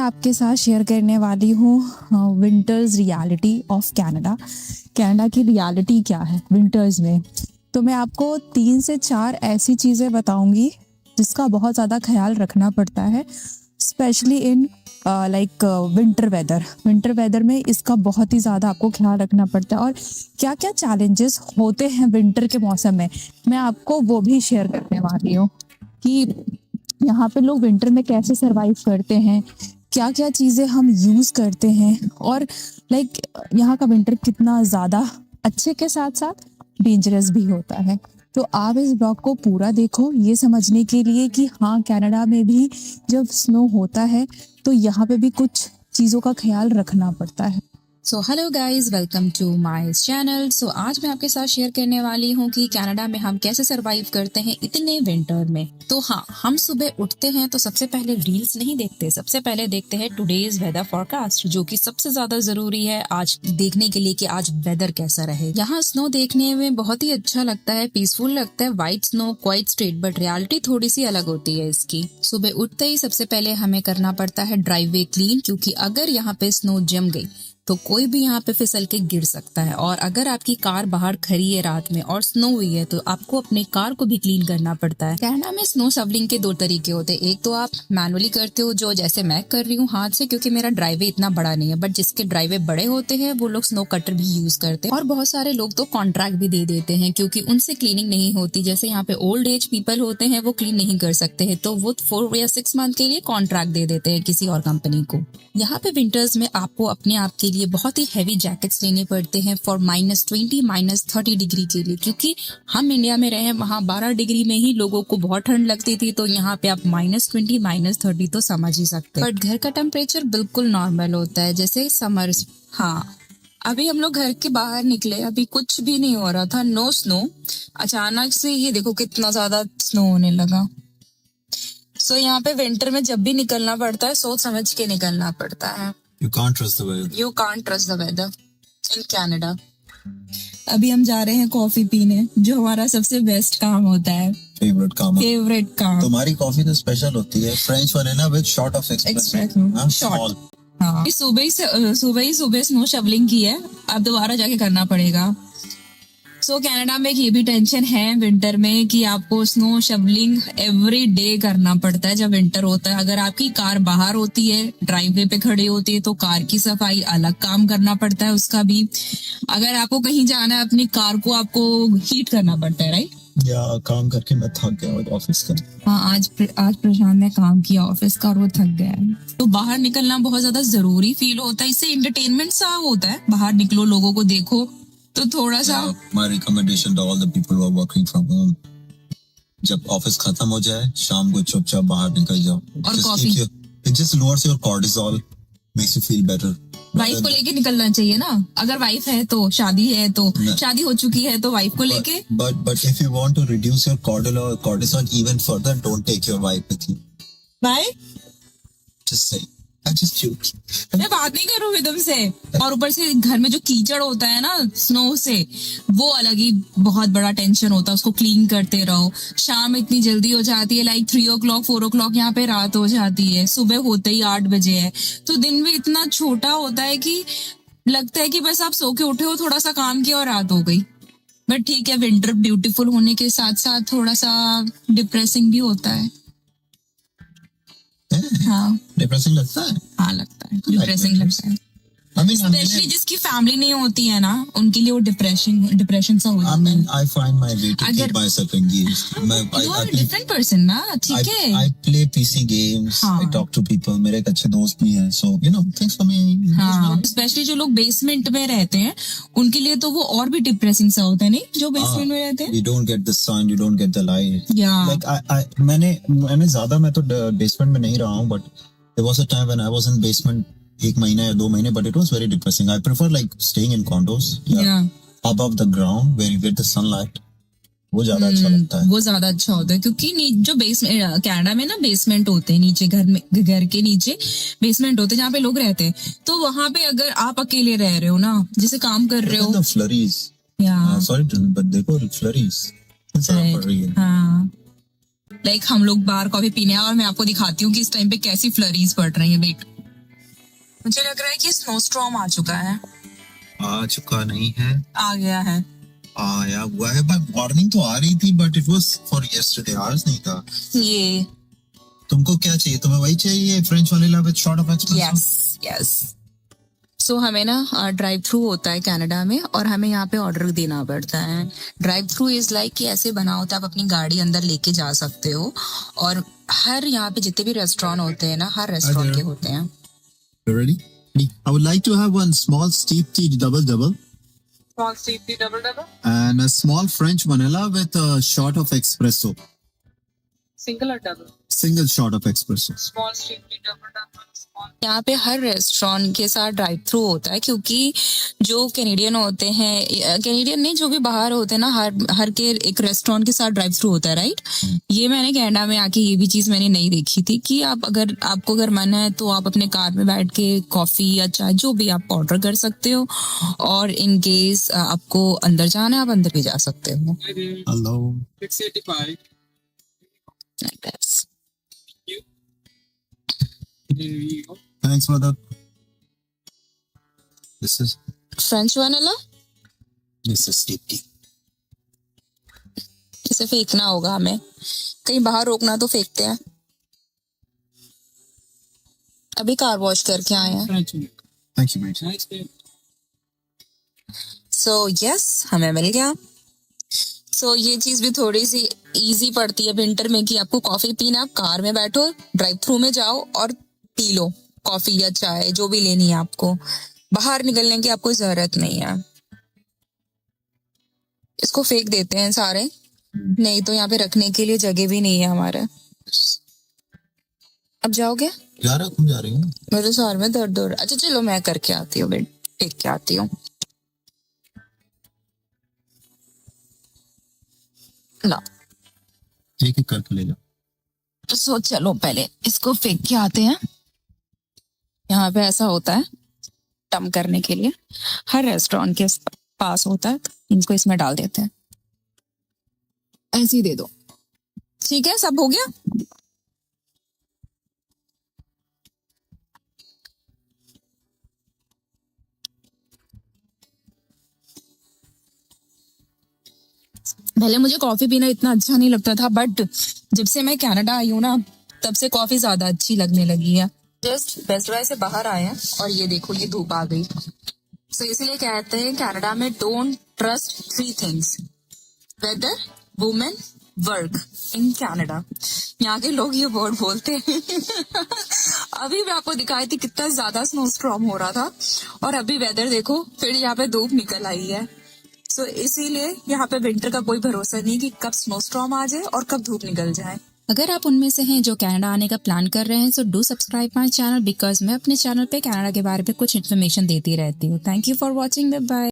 आपके साथ शेयर करने वाली हूँ winters reality of Canada. Canada की रियलिटी क्या है विंटर्स में। तो मैं आपको 3 से 4 ऐसी चीज़ें बताऊंगी जिसका बहुत ज़्यादा ख्याल रखना पड़ता है, specially in like winter weather में इसका बहुत ही ज़्यादा आपको ख्याल रखना पड़ता है। और क्या क्या चैलेंजेस होते हैं विंटर के मौसम में, मैं आपको वो भी शेयर करने वाली हूँ कि यहाँ पे लोग विंटर में कैसे सरवाइव करते हैं, क्या क्या चीज़ें हम यूज़ करते हैं, और लाइक यहाँ का विंटर कितना ज़्यादा अच्छे के साथ साथ डेंजरस भी होता है। तो आप इस ब्लॉग को पूरा देखो ये समझने के लिए कि हाँ, कनाडा में भी जब स्नो होता है तो यहाँ पे भी कुछ चीज़ों का ख्याल रखना पड़ता है। So hello guys, welcome to my channel. So आज मैं आपके साथ शेयर करने वाली हूँ कि कनाडा में हम कैसे सरवाइव करते हैं इतने विंटर में। तो हाँ, हम सुबह उठते हैं तो सबसे पहले रील्स नहीं देखते, सबसे पहले देखते हैं टुडेज वेदर फोरकास्ट, जो कि सबसे ज्यादा जरूरी है आज देखने के लिए कि आज वेदर कैसा रहे। यहाँ स्नो देखने में बहुत ही अच्छा लगता है, पीसफुल लगता है, white snow quite straight, but reality थोड़ी सी अलग होती है इसकी। सुबह उठते ही सबसे पहले हमें करना पड़ता है ड्राइववे क्लीन, क्योंकि अगर यहाँ पे स्नो जम गई तो कोई भी यहाँ पे फिसल के गिर सकता है। और अगर आपकी कार बाहर खड़ी है रात में और स्नो हुई है तो आपको अपने कार को भी क्लीन करना पड़ता है। कनाडा में स्नो शवलिंग के 2 तरीके होते हैं। एक तो आप मैनुअली करते हो, जो जैसे मैं कर रही हूँ हाथ से, क्योंकि मेरा ड्राइवे इतना बड़ा नहीं है, बट जिसके ड्राइवे बड़े होते हैं वो लोग स्नो कटर भी यूज करते हैं। और बहुत सारे लोग तो कॉन्ट्रैक्ट भी दे देते हैं, क्योंकि उनसे क्लीनिंग नहीं होती। जैसे यहाँ पे ओल्ड एज पीपल होते हैं, वो क्लीन नहीं कर सकते हैं, तो वो 4 या 6 मंथ के लिए कॉन्ट्रैक्ट दे देते हैं किसी और कंपनी को। यहाँ पे विंटर्स में आपको अपने आप के लिए बहुत ही हैवी जैकेट्स लेने पड़ते हैं फॉर -20 -30 डिग्री के लिए, क्योंकि हम इंडिया में रहे वहाँ 12 डिग्री में ही लोगों को बहुत ठंड लगती थी, तो यहाँ पे आप -20 -30 तो समझ ही सकते हैं। बट घर का टेम्परेचर बिल्कुल नॉर्मल होता है, जैसे समर्स। हाँ, अभी हम लोग घर के बाहर निकले, अभी कुछ भी नहीं हो रहा था, नो स्नो। अचानक से ये देखो कितना ज्यादा स्नो होने लगा। सो यहाँ पे विंटर में जब भी निकलना पड़ता है सोच समझ के निकलना पड़ता है। You can't trust the weather. You can't trust the weather in Canada. अभी हम जा रहे हैं कॉफी पीने, जो हमारा सबसे बेस्ट काम होता है। फेवरेट काम। तुम्हारी कॉफी तो स्पेशल होती है, French vanilla with shot of espresso. Shot. हाँ, सुबह स्नो शवलिंग की है, अब दोबारा जाके करना पड़ेगा। सो कनाडा में ये भी टेंशन है विंटर में कि आपको स्नो शवलिंग एवरी डे करना पड़ता है जब विंटर होता है। अगर आपकी कार बाहर होती है, ड्राइववे पे खड़ी होती है, तो कार की सफाई अलग काम करना पड़ता है उसका भी। अगर आपको कहीं जाना है, अपनी कार को आपको हीट करना पड़ता है, राइट? या काम करके मैं थक गया ऑफिस का। हाँ, आज प्रशांत ने काम किया ऑफिस का और वो थक गया है, तो बाहर निकलना बहुत ज्यादा जरूरी फील होता है। इससे एंटरटेनमेंट सा होता है, बाहर निकलो, लोगों को देखो, तो थोड़ा सा। My recommendation to all the people who are working from home, जब ऑफिस खत्म हो जाए शाम को चुपचाप बाहर निकल जाओ और coffee. It just lowers your cortisol, makes you feel better. Wife को लेके निकलना चाहिए ना, अगर वाइफ है तो, शादी है तो, शादी हो चुकी है तो वाइफ को लेके। But if you want to reduce your cortisol even further, don't take your wife with you. Why? Just say. I just joke. मैं बात नहीं करूंगी तुमसे। और ऊपर से घर में जो कीचड़ होता है ना स्नो से, वो अलग ही बहुत बड़ा टेंशन होता है, उसको क्लीन करते रहो। शाम इतनी जल्दी हो जाती है, लाइक 3 o'clock 4 o'clock यहाँ पे रात हो जाती है, सुबह होते ही 8 बजे है, तो दिन भी इतना छोटा होता है कि लगता है कि बस आप सो के उठे हो, थोड़ा सा काम किया और रात हो गई। बट ठीक है, विंटर ब्यूटीफुल होने के साथ साथ थोड़ा सा डिप्रेसिंग भी होता है। हाँ, डिप्रेसिंग लगता है। हाँ, लगता है, डिप्रेसिंग लगता है। स्पेशली जिसकी फैमिली नहीं होती है ना, उनके लिए वो डिप्रेशन सा हो जाता है। I find my way to keep myself engaged. You are a different person ना, ठीक है। I play PC games. I talk to people. मेरे एक अच्छे दोस्त भी हैं, so things for me. हाँ, स्पेशली जो लोग बेसमेंट में रहते हैं उनके लिए तो वो और भी डिप्रेसिंग सा होता है, नहीं? जो बेसमेंट में रहते हैं। You don't get the sun, you don't get the light. Yeah. Like मैंने ज्यादा, मैं तो बेसमेंट में नहीं रहा हूँ, but there was a time when I was in basement 1 महीना या 2 महीने, but it was very depressing. I prefer like staying in condos. Yeah. Above the ground where you get the sunlight. वो ज्यादा अच्छा लगता है। वो ज्यादा अच्छा होता है, क्योंकि जो बेसमेंट कनाडा में ना बेसमेंट होते हैं नीचे, घर के नीचे बेसमेंट होते हैं जहाँ पे लोग रहते हैं, तो वहां पे अगर आप अकेले रह रहे हो ना, जैसे काम कर रहे हो, the flurries. Sorry but देखो flurries पड़ रही है। हाँ, लाइक हम लोग बाहर कॉफी पीने आए और मैं आपको दिखाती हूँ कि इस टाइम पे कैसी फ्लरीज पड़ रही है। वेट, मुझे लग रहा है कि स्नो स्टॉर्म आ चुका है, आ चुका नहीं है, आ गया है। आया हुआ है, बट वार्निंग तो आ रही थी, but it was for yesterday, आज नहीं था। ये तुमको क्या चाहिए? तुम्हें वही चाहिए, French vanilla with shot of espresso? Yes yes. So हमें ना ड्राइव थ्रू होता है कनाडा में, और हमें यहाँ पे ऑर्डर देना पड़ता है। ड्राइव थ्रू इज लाइक कि ऐसे बना होता है, आप अपनी गाड़ी अंदर लेके जा सकते हो, और हर यहाँ पे जितने भी रेस्टोरेंट होते हैं ना, हर रेस्टोरेंट के होते हैं। You ready? I would like to have one small steep tea double, Small steep tea double, and a small French vanilla with a shot of espresso. single or double? Single shot of espresso. Small steep tea double, small। यहाँ पे हर restaurant के साथ drive through होता है, क्योंकि जो Canadian होते हैं, कैनेडियन नहीं, जो भी बाहर होते हैं ना, हर के एक रेस्टोरेंट के साथ ड्राइव थ्रू होता है, राइट। ये मैंने कनाडा में आके ये भी चीज मैंने नहीं देखी थी कि आपको अगर मन है तो आप अपने कार में बैठ के कॉफी या चाय जो भी आप ऑर्डर कर सकते हो, और इन केस आपको अंदर जाना है, आप अंदर भी जा सकते हो। Hello. 685. Like this. There you go. Thanks, brother. This is French vanilla, steep tea. इसे फेंकना होगा हमें, कहीं बाहर रोकना तो फेंकते हैं। अभी कार वॉश करके आए हैं। French one. Thank you, mate. Nice day. So yes, हमें मिल गया। सो ये चीज भी थोड़ी सी इजी पड़ती है विंटर में कि आपको कॉफी पीना, आप कार में बैठो, ड्राइव थ्रू में जाओ और पी लो कॉफी या चाय जो भी लेनी है आपको, बाहर निकलने की आपको जरूरत नहीं है। इसको फेंक देते हैं सारे, नहीं तो यहाँ पे रखने के लिए जगह भी नहीं है हमारे। अब जाओगे? तुम जा रही हो? मेरे सर में दर्द हो रहा है। अच्छा चलो मैं करके आती हूँ, फेंक के आती हूँ। ला, एक एक करके ले जाओ। सो चलो पहले इसको फेंक के आते हैं। यहाँ पे ऐसा होता है टम करने के लिए, हर रेस्टोरेंट के पास होता है, इनको इसमें डाल देते हैं, ऐसे ही दे दो। ठीक है, सब हो गया। पहले मुझे कॉफी पीना इतना अच्छा नहीं लगता था, बट जब से मैं कनाडा आई हूँ ना, तब से कॉफी ज्यादा अच्छी लगने लगी है। जस्ट बेस्ट बाय से बाहर आए हैं और ये देखो ये धूप आ गई। सो इसलिए कहते हैं कनाडा में don't trust 3 things, weather, women, work in Canada. यहाँ के लोग ये वर्ड बोलते हैं। अभी मैं आपको दिखाई थी कितना ज्यादा स्नो स्टॉर्म हो रहा था, और अभी वेदर देखो, फिर यहाँ पे धूप निकल आई है। सो इसीलिए यहाँ पे विंटर का कोई भरोसा नहीं कि कब स्नो स्टॉर्म आ जाए और कब धूप निकल जाए। अगर आप उनमें से हैं जो कनाडा आने का प्लान कर रहे हैं, so do subscribe my channel, because मैं अपने चैनल पे कनाडा के बारे में कुछ इन्फॉर्मेशन देती रहती हूँ। Thank you for watching, bye bye.